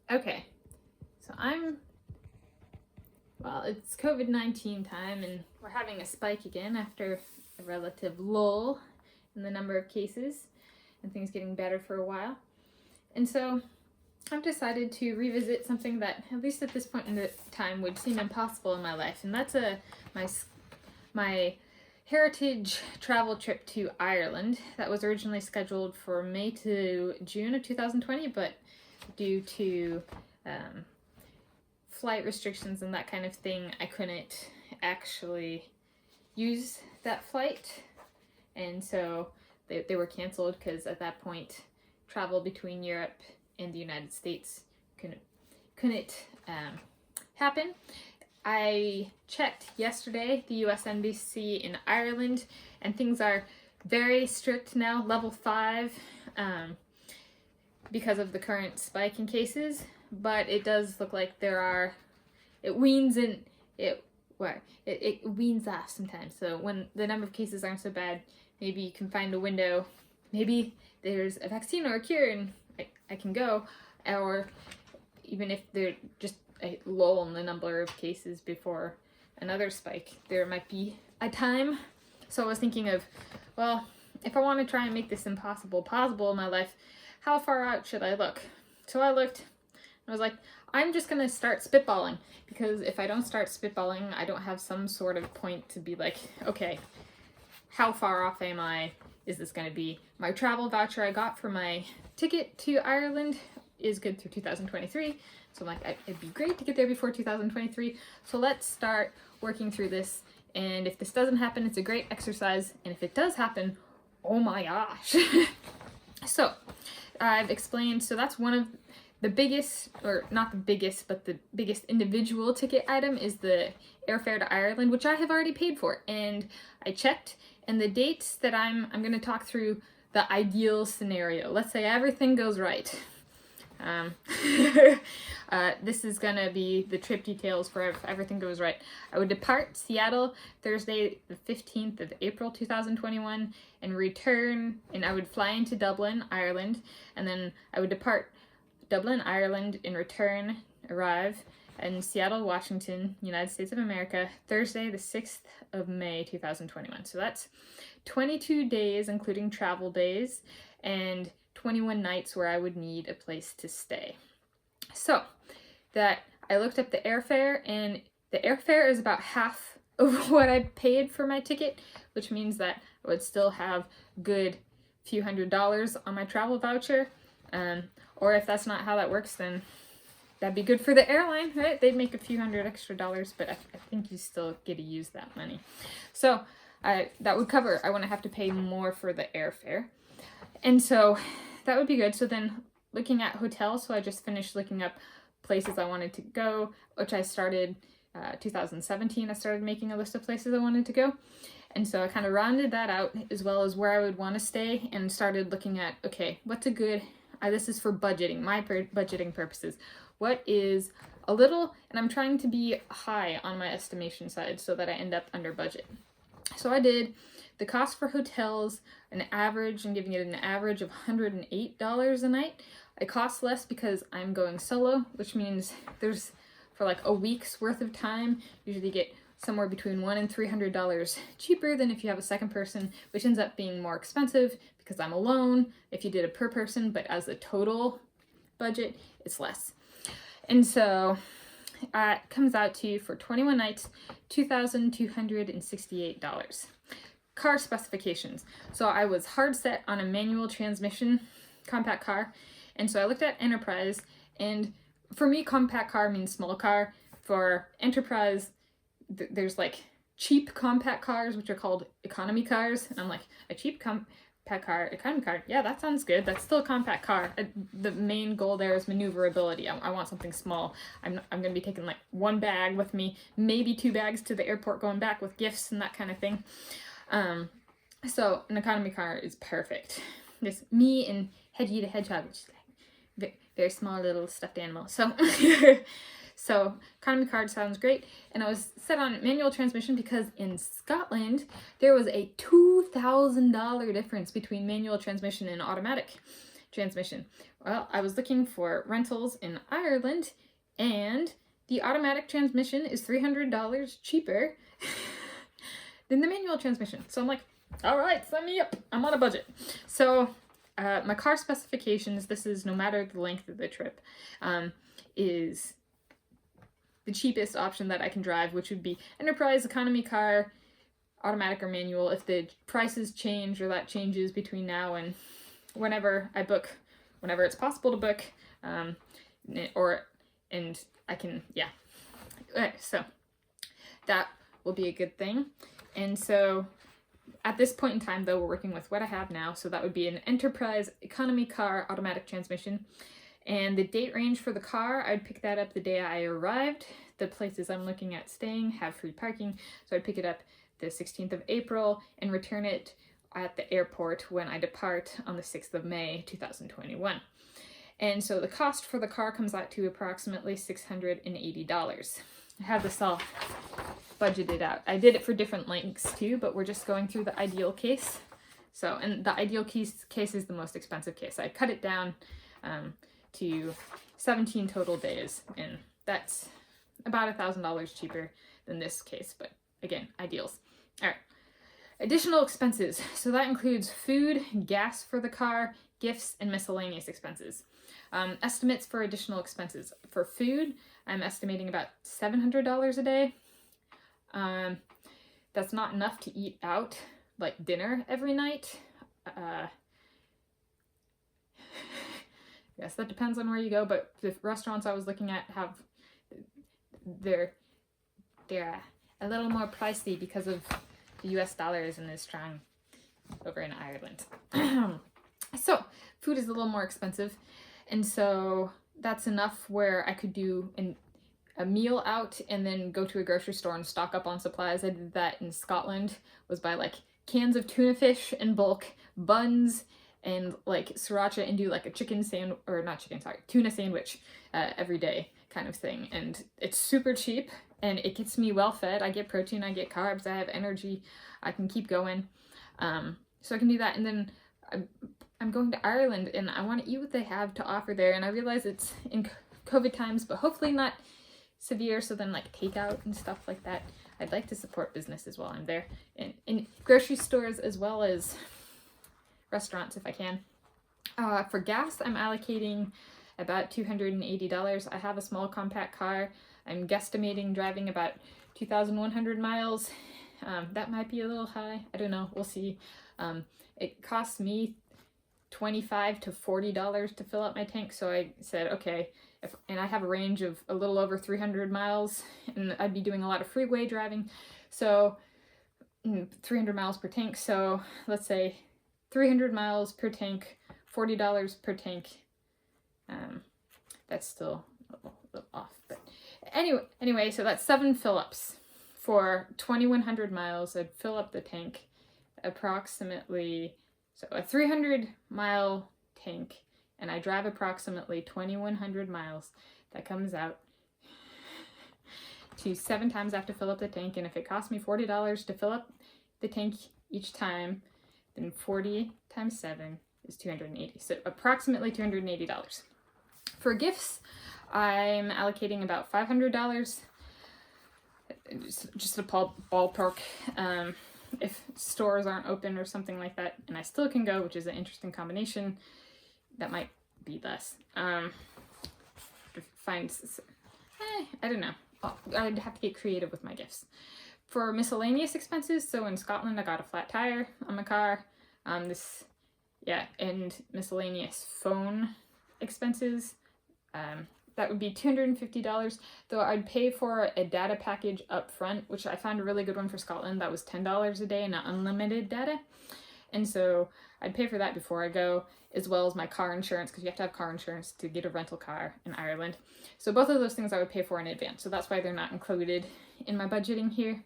Okay, so well, it's COVID-19 time and we're having a spike again after a relative lull in the number of cases and things getting better for a while. And so I've decided to revisit something that, at least at this point in the time, would seem impossible in my life, and that's my heritage travel trip to Ireland that was originally scheduled for May to June of 2020, but due to flight restrictions and that kind of thing, I couldn't actually use that flight, and so they were canceled because at that point travel between Europe and the United States couldn't happen. I checked yesterday the US Embassy in Ireland, and things are very strict now, level 5, because of the current spike in cases, but it does look like it weans off sometimes. So when the number of cases aren't so bad, maybe you can find a window, maybe there's a vaccine or a cure and I can go, or even if there's just a lull in the number of cases before another spike, there might be a time. So I was thinking of, well, if I want to try and make this possible in my life, how far out should I look? So I looked, I was like, I'm just gonna start spitballing, because if I don't start spitballing, I don't have some sort of point to be like, okay, how far off is this gonna be? My travel voucher I got for my ticket to Ireland is good through 2023, so I'm like, it'd be great to get there before 2023, so let's start working through this, and if this doesn't happen, it's a great exercise, and if it does happen, oh my gosh. So I've explained, so that's one of the biggest, or not the biggest, but the biggest individual ticket item is the airfare to Ireland, which I have already paid for, and I checked, and the dates that I'm going to talk through the ideal scenario. Let's say everything goes right. This is going to be the trip details for if everything goes right. I would depart Seattle Thursday the 15th of April 2021 and return, and I would fly into Dublin, Ireland, and then I would depart Dublin, Ireland, and arrive in Seattle, Washington, United States of America, Thursday the 6th of May 2021. So that's 22 days, including travel days, and 21 nights where I would need a place to stay. So that I looked up the airfare, and the airfare is about half of what I paid for my ticket, which means that I would still have good few $100s on my travel voucher. Or if that's not how that works, then that'd be good for the airline, right? They'd make a few $100 extra, but I think you still get to use that money. So that would cover, I wouldn't have to pay more for the airfare. And so that would be good. So then looking at hotels, so I just finished looking up places I wanted to go, which I started 2017. I started making a list of places I wanted to go. And so I kind of rounded that out, as well as where I would want to stay, and started looking at, okay, what's a good, this is for budgeting, my budgeting purposes. What is a little, and I'm trying to be high on my estimation side so that I end up under budget. So I did the cost for hotels, an average, and giving it an average of $108 a night. It costs less because I'm going solo, which means there's, for like a week's worth of time, usually get somewhere between $100 and $300 cheaper than if you have a second person, which ends up being more expensive because I'm alone if you did it per person, but as a total budget, it's less. And so it comes out to you for 21 nights, $2,268. Car specifications. So I was hard set on a manual transmission compact car, and so I looked at Enterprise, and for me, compact car means small car. For Enterprise, there's like cheap compact cars, which are called economy cars, and I'm like, a cheap compact car, economy car, yeah, that sounds good. That's still a compact car. The main goal there is maneuverability. I want something small. I'm gonna be taking like one bag with me, maybe 2 bags to the airport going back with gifts and that kind of thing. So an economy car is perfect. Just me and Hedgie the Hedgehog, which is like very small little stuffed animal. So so economy car sounds great, and I was set on manual transmission because in Scotland there was a $2,000 difference between manual transmission and automatic. transmission. Well, I was looking for rentals in Ireland, and the automatic transmission is $300 cheaper than the manual transmission. So I'm like, all right, sign me up. I'm on a budget. So my car specifications, this is no matter the length of the trip, is the cheapest option that I can drive, which would be enterprise economy car, automatic or manual. If the prices change or that changes between now and whenever I book, whenever it's possible to book, and I can, yeah. Okay, so that will be a good thing. And so at this point in time, though, we're working with what I have now. So that would be an enterprise economy car, automatic transmission. And the date range for the car, I'd pick that up the day I arrived. The places I'm looking at staying have free parking, so I'd pick it up the 16th of April and return it at the airport when I depart on the 6th of May, 2021. And so the cost for the car comes out to approximately $680. I have this all budgeted out. I did it for different lengths too, but we're just going through the ideal case. So, and the ideal case is the most expensive case. I cut it down to 17 total days, and that's about $1,000 cheaper than this case, but again, ideals. All right, additional expenses. So that includes food, gas for the car, gifts, and miscellaneous expenses. Estimates for additional expenses. For food, I'm estimating about $700 a day. That's not enough to eat out, like dinner every night. Yes, that depends on where you go, but the restaurants I was looking at they're a little more pricey because of the US dollar isn't as strong over in Ireland. So food is a little more expensive, and so that's enough where I could do a meal out and then go to a grocery store and stock up on supplies. I did that in Scotland, was buy like cans of tuna fish in bulk, buns, and like sriracha, and do like a tuna sandwich every day kind of thing. And it's super cheap and it gets me well fed. I get protein, I get carbs, I have energy, I can keep going. So I can do that. And then I'm going to Ireland and I want to eat what they have to offer there. And I realize it's in COVID times, but hopefully not severe. So then like takeout and stuff like that. I'd like to support businesses while I'm there, in grocery stores as well as restaurants if I can. For gas, I'm allocating about $280. I have a small compact car. I'm guesstimating driving about 2,100 miles. That might be a little high. I don't know. We'll see. It costs me $25 to $40 to fill up my tank. So I said, okay, and I have a range of a little over 300 miles, and I'd be doing a lot of freeway driving. So 300 miles per tank. So let's say 300 miles per tank, $40 per tank. That's still a little off, but anyway, so that's 7 fill-ups for 2,100 miles. I'd fill up the tank approximately, so a 300-mile tank, and I drive approximately 2,100 miles. That comes out to 7 times I have to fill up the tank, and if it costs me $40 to fill up the tank each time, then 40 times 7 is 280. So approximately $280. For gifts, I'm allocating about $500. Just a ballpark. If stores aren't open or something like that, and I still can go, which is an interesting combination, that might be less. I don't know. I'd have to get creative with my gifts. For miscellaneous expenses, so in Scotland I got a flat tire on my car. And miscellaneous phone expenses. That would be $250, though I'd pay for a data package up front, which I found a really good one for Scotland. That was $10 a day and unlimited data. And so I'd pay for that before I go, as well as my car insurance, because you have to have car insurance to get a rental car in Ireland. So both of those things I would pay for in advance. So that's why they're not included in my budgeting here,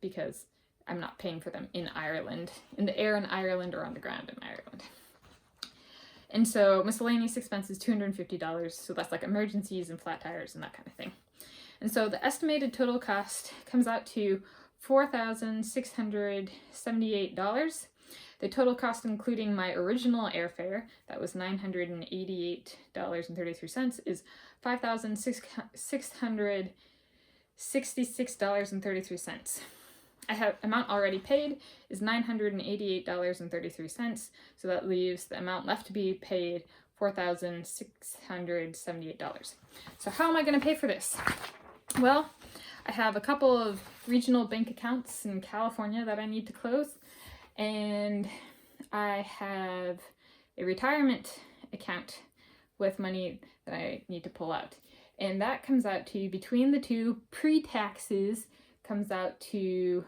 because I'm not paying for them in Ireland, in the air in Ireland or on the ground in Ireland. And so miscellaneous expenses, $250. So that's like emergencies and flat tires and that kind of thing. And so the estimated total cost comes out to $4,678. The total cost, including my original airfare, that was $988.33, is $5,666.33. I have amount already paid is $988.33, so that leaves the amount left to be paid $4,678. So how am I going to pay for this? Well, I have a couple of regional bank accounts in California that I need to close, and I have a retirement account with money that I need to pull out. And that comes out to, between the two, pre-taxes, comes out to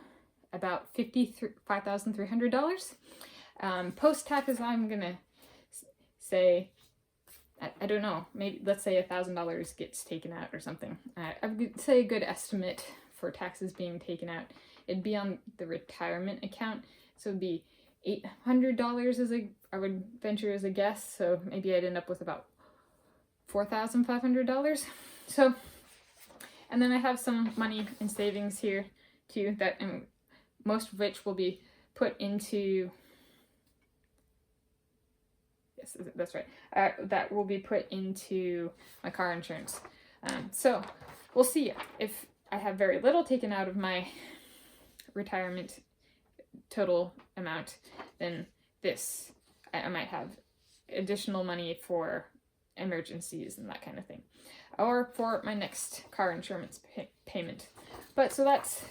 about $5,300. Post-taxes, I'm gonna say, I don't know, maybe let's say $1,000 gets taken out or something. I would say a good estimate for taxes being taken out, it'd be on the retirement account, so it'd be $800 I would venture as a guess, so maybe I'd end up with about $4,500. So, and then I have some money in savings here too, that most of which will be put into, yes, that's right, that will be put into my car insurance. So we'll see. If I have very little taken out of my retirement total amount, then this, I might have additional money for emergencies and that kind of thing, or for my next car insurance payment. But so that's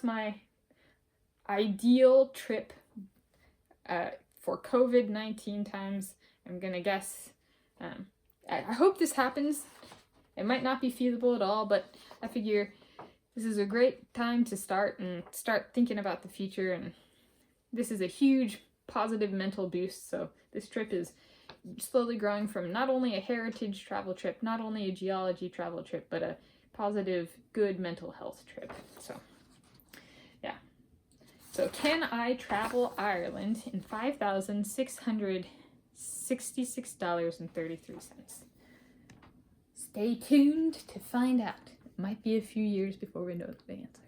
my ideal trip for COVID-19 times. I'm gonna guess. I hope this happens. It might not be feasible at all, but I figure this is a great time to start thinking about the future, and this is a huge positive mental boost. So this trip is slowly growing from not only a heritage travel trip, not only a geology travel trip, but a positive, good mental health trip. So yeah. So can I travel Ireland in $5,666.33? Stay tuned to find out. It might be a few years before we know the answer.